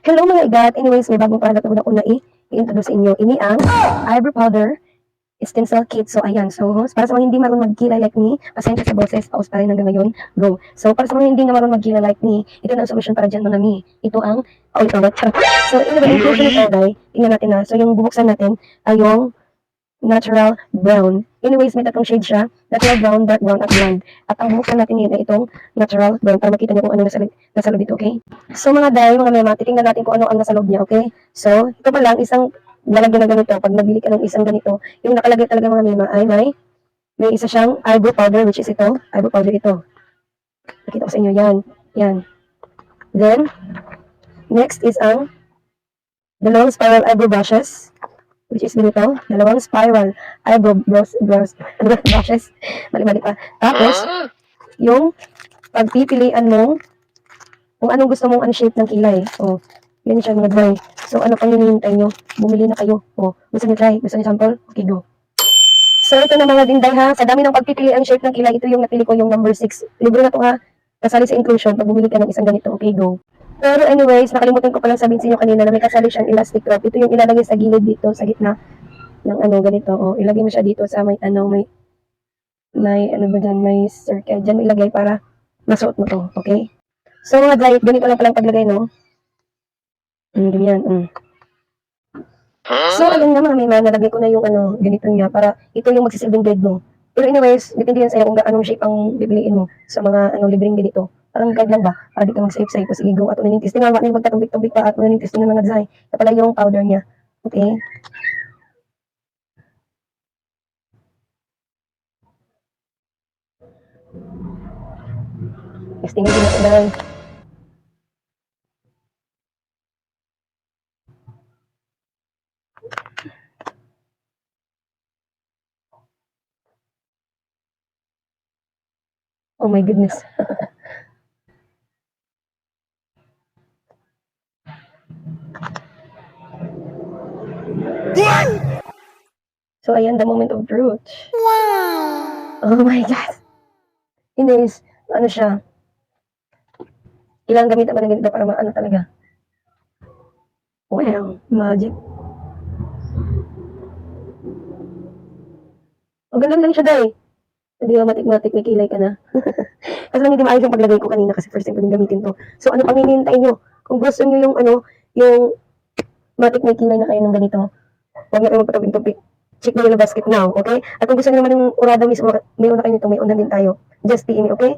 Hello mga igat! Anyways, may bagong product na una i-introduce sa inyo. Ini ang eyebrow powder stencil kit. So, ayan. So, para sa mga hindi marunong magkilay like me, pasensya sa boses, paus pa rin hanggang ngayon, go. So, para sa mga hindi na marunong magkilay like me, ito na ang solusyon para dyan mga me. Ito ang, ito na. So, inclusion ito, guys. Tingnan natin na. So, yung bubuksan natin ay yung natural brown. Anyways, may tatlong shade siya. Natural brown, dark brown, at blonde. At ang bubuksan natin ngayon ay itong natural brown para makita niyo kung ano nasa loob dito, okay? So mga day, mga mema, titingnan natin kung ano ang nasa loob niya, okay? So, ito pa lang, isang lalagyan na ganito. Pag nabili ka ng isang ganito, yung nakalagay talaga mga mema ay may isa siyang eyebrow powder, which is ito. Eyebrow powder ito. Nakita ko sa inyo, yan. Yan. Then, next is ang dalawang spiral eyebrow brushes, which is ganito, dalawang spiral eyebrow brushes, mali-mali pa. Tapos, yung pagpipilian mo kung anong gusto mong shape ng kilay. O, yan siya mga dry. So, ano pang hinihintay nyo? Bumili na kayo. O, gusto nyo try? Gusto nyo sample? Okay, go. So, ito na mga dinday ha. Sa dami ng pagpipili ang shape ng kilay, ito yung napili ko, yung number 6. Libre na to ha. Kasali sa inclusion pag bumili ka ng isang ganito. Okay, go. Pero anyways, nakalimutan ko palang sabihin sa inyo kanina na may kasali siyang elastic wrap. Ito yung ilalagay sa gilid dito, sa gitna ng ganito. O, ilagay mo siya dito sa may ano ba dyan, may circle. Dyan mo ilagay para masuot mo to. Okay? So, mga dry, ganito lang palang paglagay, no? Ganyan. So, ayun nga mga mema, nalagay ko na yung ganito niya para ito yung magsisilbing blade mo. Pero anyways, depende yan sa'yo kung anong shape ang bibiliin mo sa mga libreng ganito. Parang guide lang ba? Para di ka mag-save-save. Sige, go. At unaning testing. Nga, magtatumbik-tumbik pa at unaning testing ng mga design. Ito pala yung powder niya. Okay? Testing na din natin. Oh my goodness. So, ayan, the moment of truth. Wow! Oh my God. Anyways, ano siya? Kailangan gamitan ba ng ganito para maano talaga? Wow, magic. O, ganun lang siya, day. Hindi ba matik-matik, may kilay ka na. Kasi lang hindi maayos yung paglagay ko kanina kasi first time ko din gamitin to. So, ano pang hinihintay nyo? Kung gusto nyo yung matik may kilay na kayo ng ganito, huwag nyo kayo magpatubig-tubig. Check na yung basket now, okay? At kung gusto nyo naman yung urada mismo, mayroon na kayo nito, may unan din tayo. Just PM me, okay?